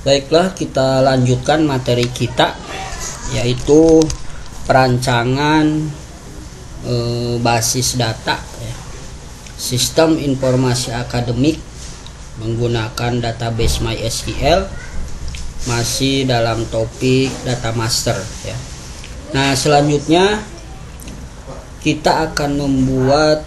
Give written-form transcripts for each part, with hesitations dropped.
Baiklah, kita lanjutkan materi kita, yaitu perancangan basis data ya. Sistem informasi akademik menggunakan database MySQL, masih dalam topik data master ya. Nah, selanjutnya kita akan membuat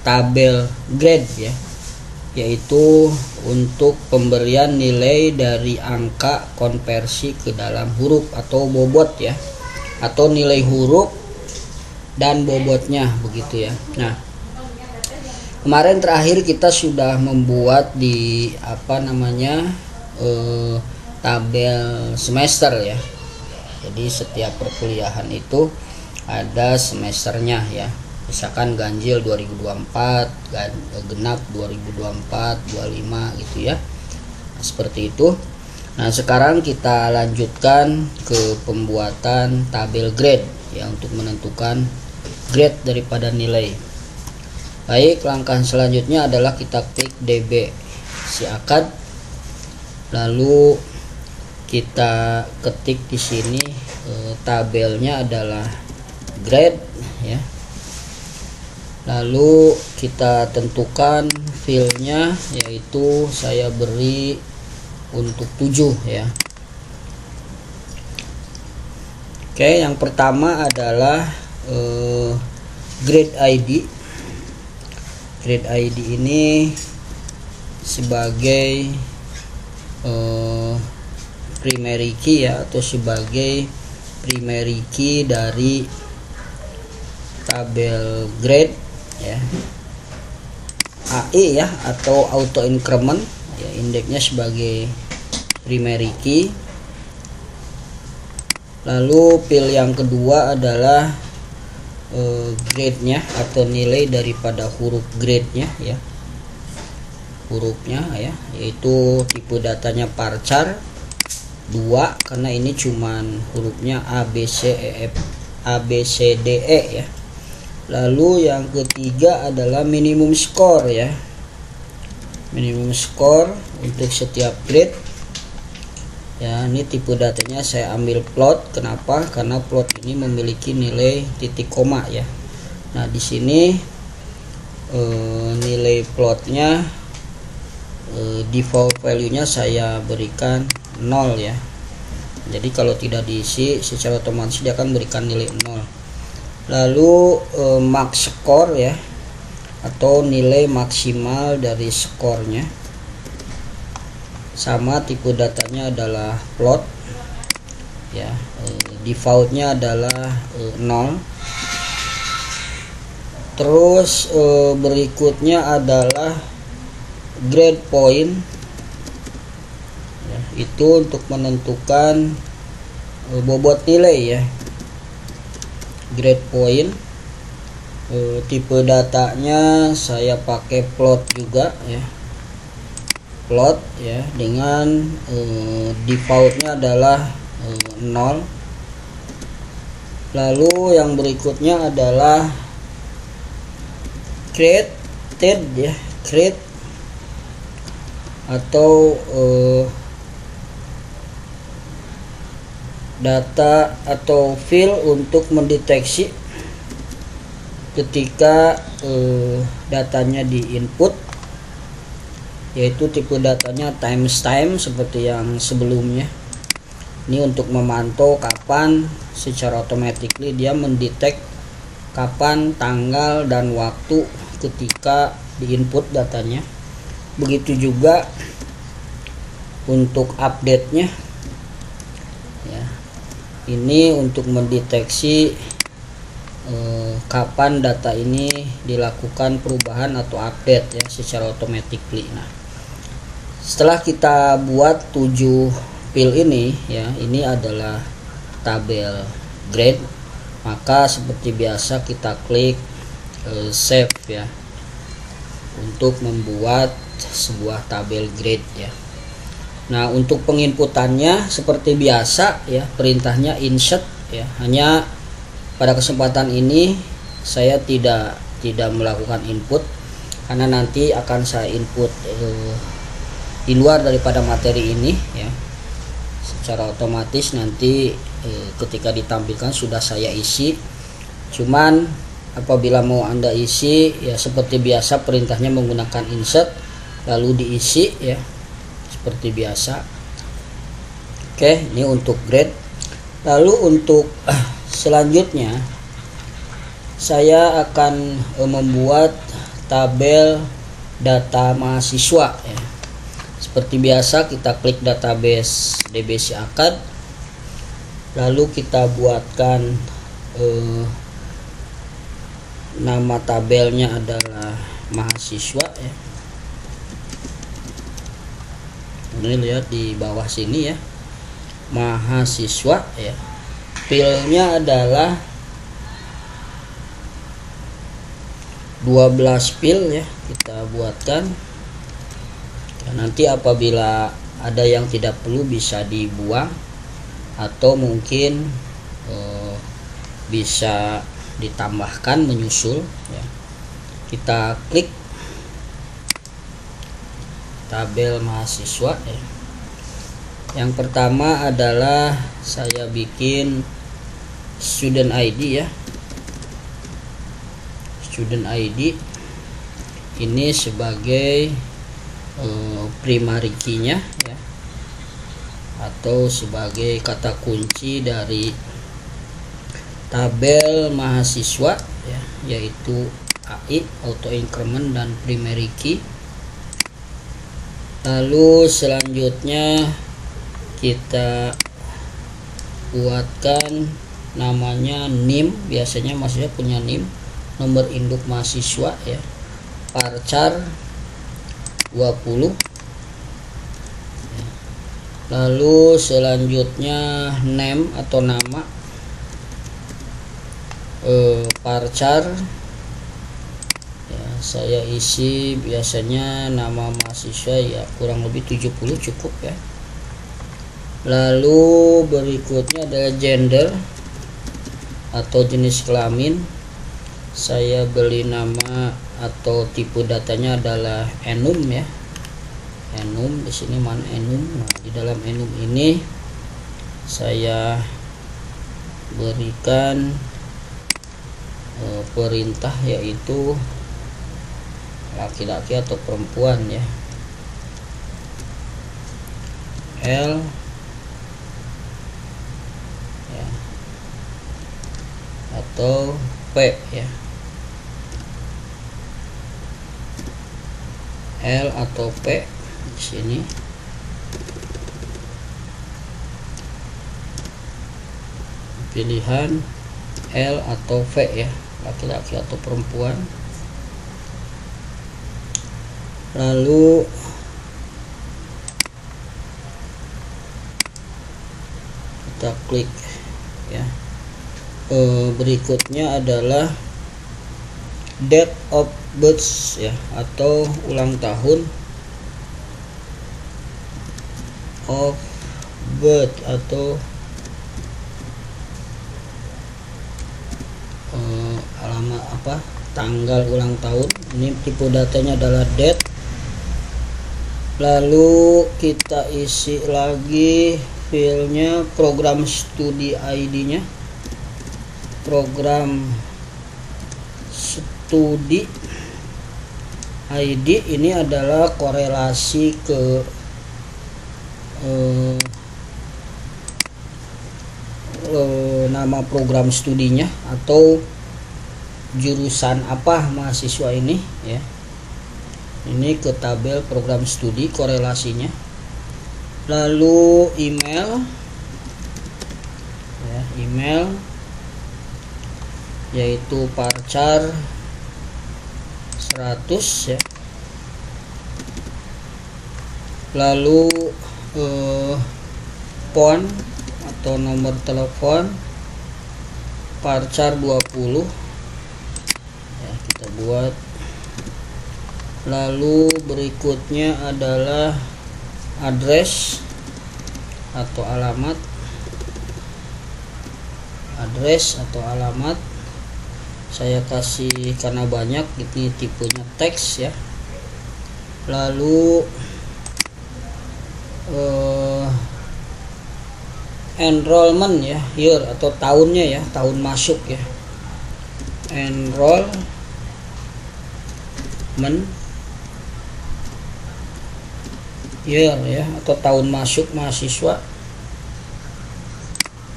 tabel grade ya, yaitu untuk pemberian nilai dari angka konversi ke dalam huruf atau bobot ya, atau nilai huruf dan bobotnya begitu ya. Nah, kemarin terakhir kita sudah membuat di tabel semester ya. Jadi setiap perkuliahan itu ada semesternya ya. Misalkan ganjil 2024, genap 2024, 25 gitu ya. Nah, seperti itu. Nah, sekarang kita lanjutkan ke pembuatan tabel grade ya, untuk menentukan grade daripada nilai. Baik, langkah selanjutnya adalah kita klik DB Siakad, lalu kita ketik di sini tabelnya adalah grade ya. Lalu kita tentukan filenya, yaitu saya beri untuk 7 ya. Oke, yang pertama adalah grade ID. Grade ID ini sebagai primary key ya, atau sebagai primary key dari tabel grade ya. AI ya, atau auto increment ya, indeksnya sebagai primary key. Lalu pilih yang kedua adalah grade-nya atau nilai daripada huruf grade-nya ya, hurufnya ya, yaitu tipe datanya varchar 2 karena ini cuman hurufnya A B C D E ya. Lalu yang ketiga adalah minimum score ya. Minimum score untuk setiap grade ya. Ini tipe datanya saya ambil plot. Kenapa? Karena plot ini memiliki nilai titik koma ya. Nah, di sini nilai plotnya default value-nya saya berikan 0 ya. Jadi kalau tidak diisi, secara otomatis dia akan berikan nilai 0. Lalu max score ya, atau nilai maksimal dari skornya, sama tipe datanya adalah plot ya. Defaultnya adalah 0. Terus berikutnya adalah grade point ya, itu untuk menentukan bobot nilai ya. Grade point, tipe datanya saya pakai plot juga ya, plot ya, dengan defaultnya adalah 0. Lalu yang berikutnya adalah created ya, create atau data atau field untuk mendeteksi ketika datanya di input, yaitu tipe datanya times time seperti yang sebelumnya. Ini untuk memantau kapan secara automatically dia mendetek kapan tanggal dan waktu ketika di input datanya. Begitu juga untuk update-nya ya. Ini untuk mendeteksi kapan data ini dilakukan perubahan atau update ya, secara automatically. Nah, setelah kita buat 7 field ini ya, ini adalah tabel grade, maka seperti biasa kita klik save ya, untuk membuat sebuah tabel grade ya. Nah, untuk penginputannya seperti biasa ya, perintahnya insert ya. Hanya pada kesempatan ini saya tidak melakukan input, karena nanti akan saya input di luar daripada materi ini ya. Secara otomatis nanti ketika ditampilkan sudah saya isi. Cuman apabila mau Anda isi ya seperti biasa, perintahnya menggunakan insert lalu diisi ya seperti biasa. Oke, ini untuk grade. Lalu untuk selanjutnya saya akan membuat tabel data mahasiswa ya. Seperti biasa kita klik database DBC Akad, lalu kita buatkan nama tabelnya adalah mahasiswa ya. Ini lihat di bawah sini ya, mahasiswa ya. Filenya adalah 12 fil ya, kita buatkan. Nanti apabila ada yang tidak perlu bisa dibuang atau mungkin bisa ditambahkan menyusul ya. Kita klik tabel mahasiswa ya. Yang pertama adalah saya bikin student ID ya. Student ID ini sebagai primary key-nya ya, atau sebagai kata kunci dari tabel mahasiswa ya, yaitu AI auto increment dan primary key. Lalu selanjutnya kita buatkan namanya NIM, biasanya mahasiswa punya NIM, nomor induk mahasiswa ya, varchar 20. Lalu selanjutnya name atau nama, varchar ya, saya isi biasanya nama mahasiswa ya kurang lebih 70 cukup ya. Lalu berikutnya adalah gender atau jenis kelamin, saya beri nama atau tipe datanya adalah enum ya. Enum di sini mana enum? Nah, di dalam enum ini saya berikan perintah yaitu laki-laki atau perempuan ya. L ya, atau P ya. L atau P di sini. Pilihan L atau V ya, laki-laki atau perempuan. Lalu kita klik ya. Berikutnya adalah date of birth ya, atau ulang tahun, of birth atau alamat apa, tanggal ulang tahun. Ini tipe datanya adalah date. Lalu kita isi lagi filenya program studi ID-nya, program studi ID ini adalah korelasi ke nama program studinya atau jurusan apa mahasiswa ini ya. Ini ke tabel program studi korelasinya. Lalu email ya, email yaitu varchar 100 ya. Lalu phone atau nomor telepon varchar 20 ya, kita buat. Lalu berikutnya adalah address atau alamat, saya kasih karena banyak, ini tipenya teks ya. Lalu enrollment ya, year atau tahunnya ya, tahun masuk ya, enrollment year ya, atau tahun masuk mahasiswa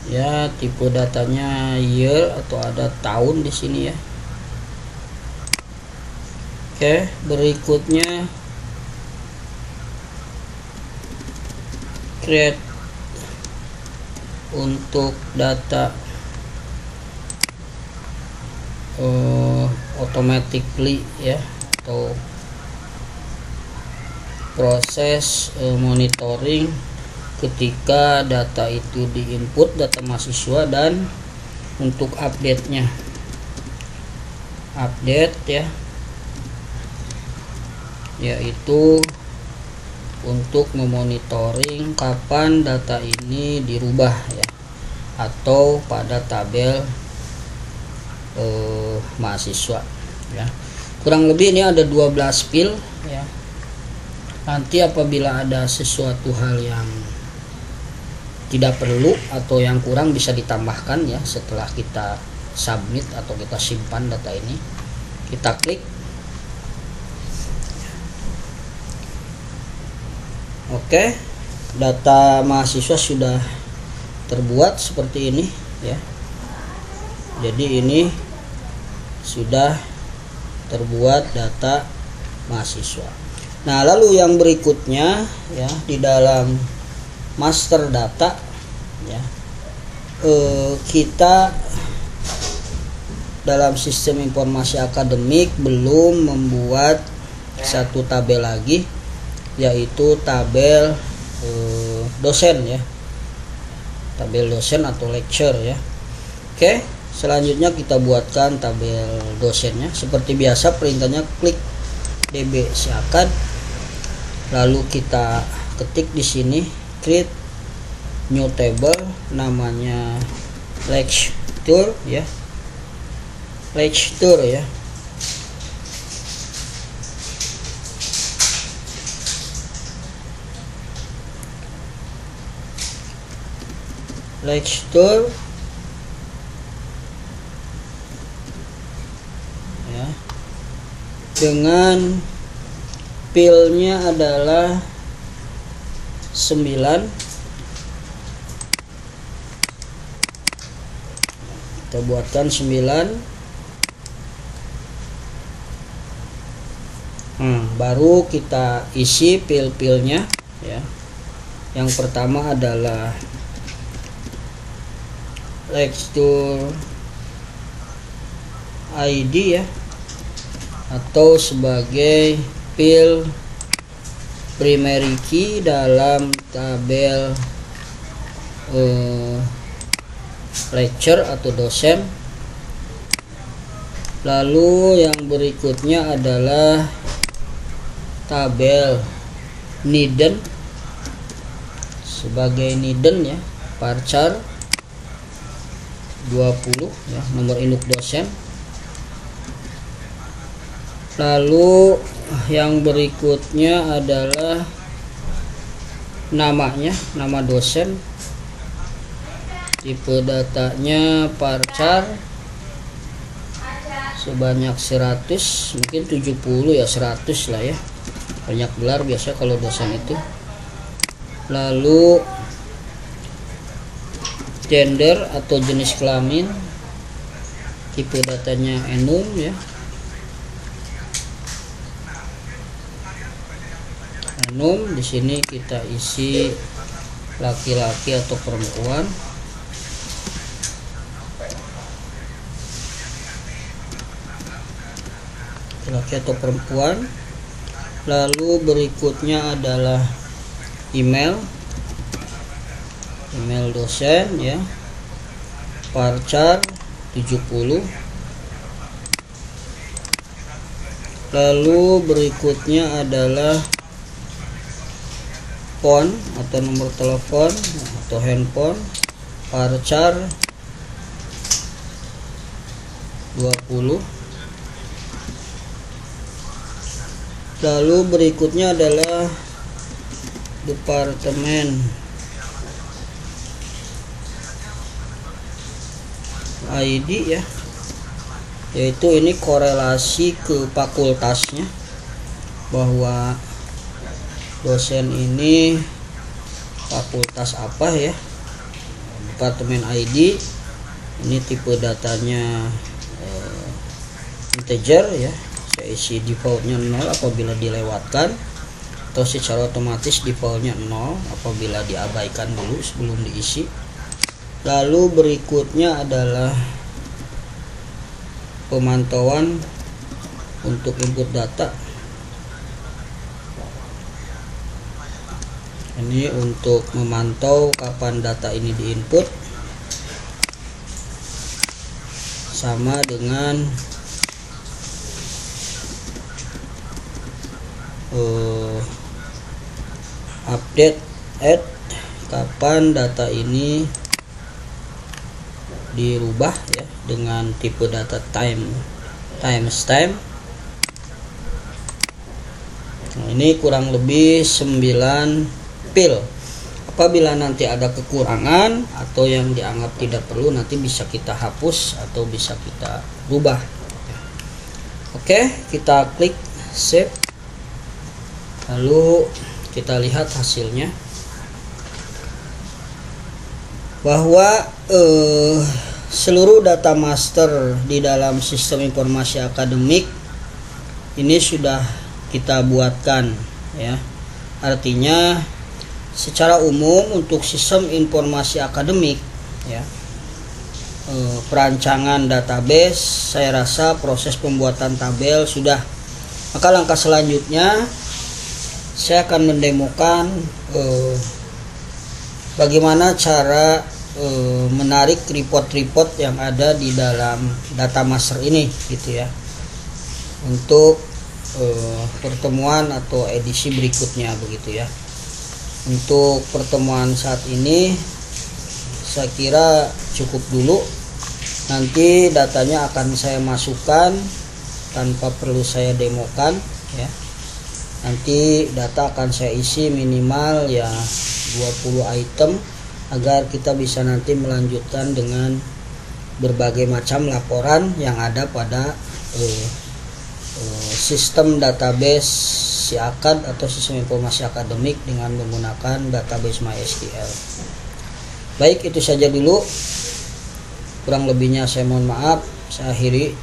ya, tipe datanya year atau ada tahun di sini ya. Oke, berikutnya create untuk data automatically ya, atau proses monitoring ketika data itu diinput, data mahasiswa, dan untuk update-nya, update ya, yaitu untuk memonitoring kapan data ini dirubah ya, atau pada tabel mahasiswa ya. Kurang lebih ini ada 12 field ya. Nanti apabila ada sesuatu hal yang tidak perlu atau yang kurang bisa ditambahkan ya, setelah kita submit atau kita simpan data ini, kita klik. Oke, data mahasiswa sudah terbuat seperti ini ya. Jadi ini sudah terbuat data mahasiswa. Nah, lalu yang berikutnya ya, di dalam master data ya, kita dalam sistem informasi akademik belum membuat satu tabel lagi, yaitu tabel dosen ya, tabel dosen atau lecture ya. Oke, selanjutnya kita buatkan tabel dosennya. Seperti biasa perintahnya klik db siakan, lalu kita ketik di sini create new table, namanya lecture ya, lecture ya. Lecture ya, dengan filenya adalah 9. Kita buatkan 9. Baru kita isi fil-filnya ya. Yang pertama adalah lecture ID ya, atau sebagai field primary key dalam tabel lecture atau dosen. Lalu yang berikutnya adalah tabel needed sebagai needed ya, varchar 20 ya, nomor induk dosen. Lalu yang berikutnya adalah namanya, nama dosen, tipe datanya varchar sebanyak 100, mungkin 70 ya, 100 lah ya, banyak gelar biasa kalau dosen itu. Lalu gender atau jenis kelamin, tipe datanya enum ya, enum. Di sini kita isi laki-laki atau perempuan. Laki atau perempuan. Lalu berikutnya adalah email dosen ya, varchar 70. Lalu berikutnya adalah phone atau nomor telepon atau handphone, varchar 20. Lalu berikutnya adalah departemen ID ya, yaitu ini korelasi ke fakultasnya, bahwa dosen ini fakultas apa ya, departemen ID, ini tipe datanya integer ya, saya isi defaultnya 0 apabila dilewatkan, atau secara otomatis defaultnya 0 apabila diabaikan dulu sebelum diisi. Lalu berikutnya adalah pemantauan untuk input data. Ini untuk memantau kapan data ini diinput, sama dengan update kapan data ini dirubah ya, dengan tipe data timestamp. Nah, ini kurang lebih 9 pil. Apabila nanti ada kekurangan atau yang dianggap tidak perlu, nanti bisa kita hapus atau bisa kita rubah. Oke, kita klik save, lalu kita lihat hasilnya, bahwa seluruh data master di dalam sistem informasi akademik ini sudah kita buatkan ya. Artinya secara umum untuk sistem informasi akademik ya, perancangan database, saya rasa proses pembuatan tabel sudah. Maka langkah selanjutnya saya akan mendemokan bagaimana cara menarik report-report yang ada di dalam data master ini gitu ya, untuk pertemuan atau edisi berikutnya begitu ya. Untuk pertemuan saat ini saya kira cukup dulu. Nanti datanya akan saya masukkan tanpa perlu saya demokan ya. Nanti data akan saya isi minimal ya 20 item, agar kita bisa nanti melanjutkan dengan berbagai macam laporan yang ada pada sistem database SIAKAD atau sistem informasi akademik dengan menggunakan database MySQL. Baik, itu saja dulu. Kurang lebihnya saya mohon maaf. Saya akhiri.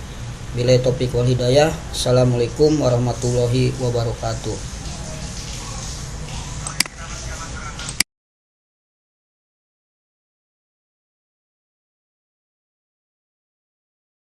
Billahi taufiq wal hidayah. Assalamualaikum warahmatullahi wabarakatuh.